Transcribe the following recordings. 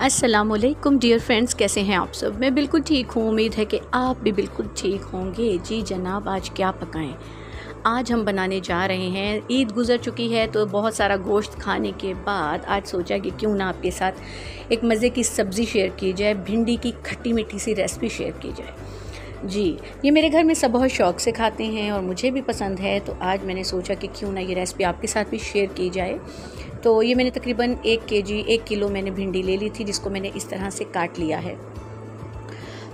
अस्सलामुअलैकुम dear friends, कैसे हैं आप सब। मैं बिल्कुल ठीक हूँ, उम्मीद है कि आप भी बिल्कुल ठीक होंगे। जी जनाब, आज क्या पकाएं। आज हम बनाने जा रहे हैं, ईद गुज़र चुकी है तो बहुत सारा गोश्त खाने के बाद आज सोचा कि क्यों ना आपके साथ एक मज़े की सब्ज़ी शेयर की जाए, भिंडी की खट्टी मीठी सी रेसिपी शेयर की जाए। जी, ये मेरे घर में सब बहुत शौक़ से खाते हैं और मुझे भी पसंद है, तो आज मैंने सोचा कि क्यों ना ये रेसिपी आपके साथ भी शेयर की जाए। तो ये मैंने तकरीबन 1 किलो मैंने भिंडी ले ली थी, जिसको मैंने इस तरह से काट लिया है।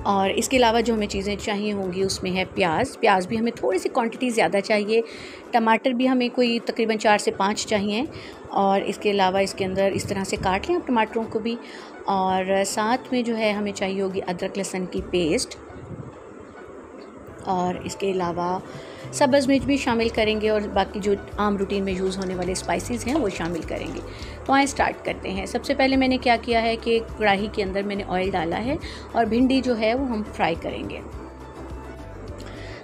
और इसके अलावा जो हमें चीज़ें चाहिए होंगी उसमें है प्याज भी हमें थोड़ी सी क्वांटिटी ज़्यादा चाहिए। टमाटर भी हमें कोई तकरीबन 4 से 5 चाहिए। और इसके अलावा इसके अंदर इस तरह से काट लें आप टमाटरों को भी। और साथ में जो है हमें चाहिए होगी अदरक लहसुन की पेस्ट, और इसके अलावा सब्ज़ मिर्च भी शामिल करेंगे और बाकी जो आम रूटीन में यूज़ होने वाले स्पाइसेस हैं वो शामिल करेंगे। तो आइए स्टार्ट करते हैं। सबसे पहले मैंने क्या किया है कि कढ़ाई के अंदर मैंने ऑयल डाला है और भिंडी जो है वो हम फ्राई करेंगे।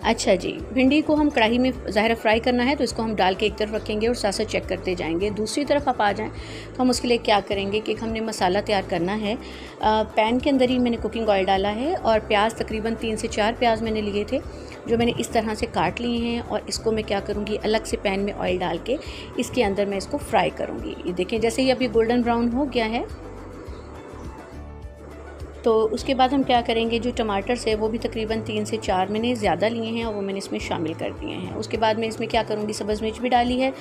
अच्छा जी, भिंडी को हम कढ़ाई में ज़ाहिर फ्राई करना है तो इसको हम डाल के एक तरफ रखेंगे और साथ साथ चेक करते जाएंगे। दूसरी तरफ आप आ जाएं तो हम उसके लिए क्या करेंगे कि हमने मसाला तैयार करना है। पैन के अंदर ही मैंने कुकिंग ऑयल डाला है और प्याज तकरीबन 3 से 4 प्याज मैंने लिए थे, जो मैंने इस तरह से काट लिए हैं। और इसको मैं क्या करूँगी, अलग से पैन में ऑयल डाल के इसके अंदर मैं इसको फ्राई करूँगी। ये देखें, जैसे ही अभी गोल्डन ब्राउन हो गया है तो उसके बाद हम क्या करेंगे, जो टमाटर है वो भी तकरीबन 3 से 4 मैंने ज़्यादा लिए हैं और वो मैंने इसमें शामिल कर दिए हैं। उसके बाद मैं इसमें क्या करूँगी, सब्ज़ मिर्च भी डाली है,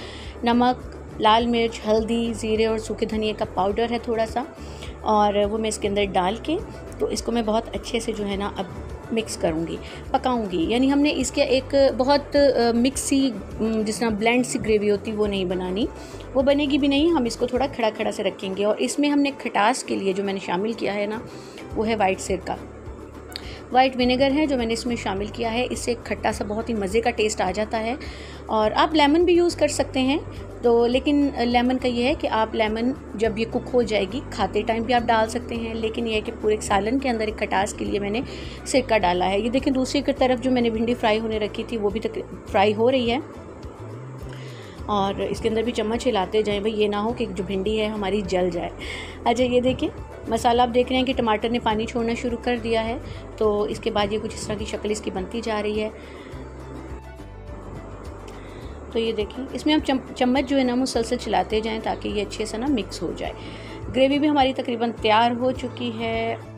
नमक, लाल मिर्च, हल्दी, ज़ीरे और सूखे धनिए का पाउडर है थोड़ा सा, और वो मैं इसके अंदर डाल के तो इसको मैं बहुत अच्छे से जो है ना अब मिक्स करूँगी, पकाऊँगी। यानी हमने इसके एक बहुत मिक्स सी जिस तरह ब्लेंड सी ग्रेवी होती वो नहीं बनानी, वो बनेगी भी नहीं। हम इसको थोड़ा खड़ा खड़ा से रखेंगे। और इसमें हमने खटास के लिए जो मैंने शामिल किया है ना, वो है वाइट विनेगर है जो मैंने इसमें शामिल किया है। इससे खट्टा सा बहुत ही मज़े का टेस्ट आ जाता है। और आप लेमन भी यूज़ कर सकते हैं तो, लेकिन लेमन का ये है कि आप लेमन जब ये कुक हो जाएगी खाते टाइम भी आप डाल सकते हैं, लेकिन ये है कि पूरे सालन के अंदर एक खटास के लिए मैंने सिरका डाला है। ये देखें, दूसरी की तरफ जो मैंने भिंडी फ्राई होने रखी थी वो भी फ्राई हो रही है। और इसके अंदर भी चम्मच हिलाते जाएं भाई, ये ना हो कि जो भिंडी है हमारी जल जाए। अच्छा, ये देखिए मसाला आप देख रहे हैं कि टमाटर ने पानी छोड़ना शुरू कर दिया है। तो इसके बाद ये कुछ इस तरह की शक्ल इसकी बनती जा रही है। तो ये देखिए, इसमें हम चम्मच जो है ना मुसलसल चलाते जाएं ताकि ये अच्छे से ना मिक्स हो जाए। ग्रेवी भी हमारी तकरीबन तैयार हो चुकी है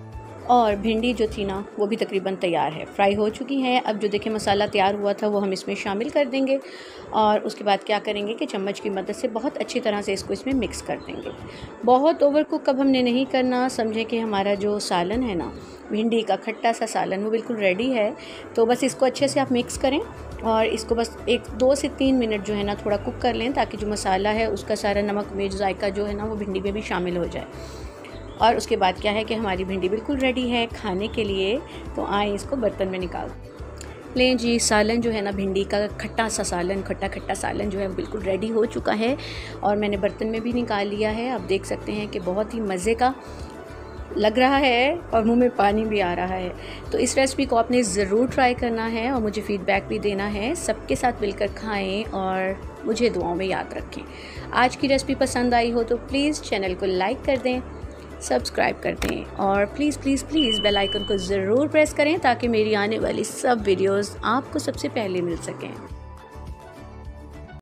और भिंडी जो थी ना वो भी तकरीबन तैयार है, फ्राई हो चुकी है। अब जो देखें मसाला तैयार हुआ था वो हम इसमें शामिल कर देंगे और उसके बाद क्या करेंगे कि चम्मच की मदद से बहुत अच्छी तरह से इसको इसमें मिक्स कर देंगे। बहुत ओवर कुक अब हमने नहीं करना। समझें कि हमारा जो सालन है ना, भिंडी का खट्टा सा सालन, वो बिल्कुल रेडी है। तो बस इसको अच्छे से आप मिक्स करें और इसको बस 2 से 3 मिनट जो है ना थोड़ा कुक कर लें, ताकि जो मसाला है उसका सारा नमक मिर्च जायका जो है ना वो भिंडी में भी शामिल हो जाए। और उसके बाद क्या है कि हमारी भिंडी बिल्कुल रेडी है खाने के लिए। तो आए इसको बर्तन में निकाल लें। जी, सालन जो है ना, भिंडी का खट्टा सा सालन, खट्टा सालन जो है बिल्कुल रेडी हो चुका है और मैंने बर्तन में भी निकाल लिया है। आप देख सकते हैं कि बहुत ही मज़े का लग रहा है और मुंह में पानी भी आ रहा है। तो इस रेसिपी को आपने ज़रूर ट्राई करना है और मुझे फ़ीडबैक भी देना है। सबके साथ मिलकर खाएं और मुझे दुआओं में याद रखें। आज की रेसिपी पसंद आई हो तो प्लीज़ चैनल को लाइक कर दें, सब्सक्राइब कर दें और please please please bell icon को ज़रूर प्रेस करें ताकि मेरी आने वाली सब वीडियोस आपको सबसे पहले मिल सकें।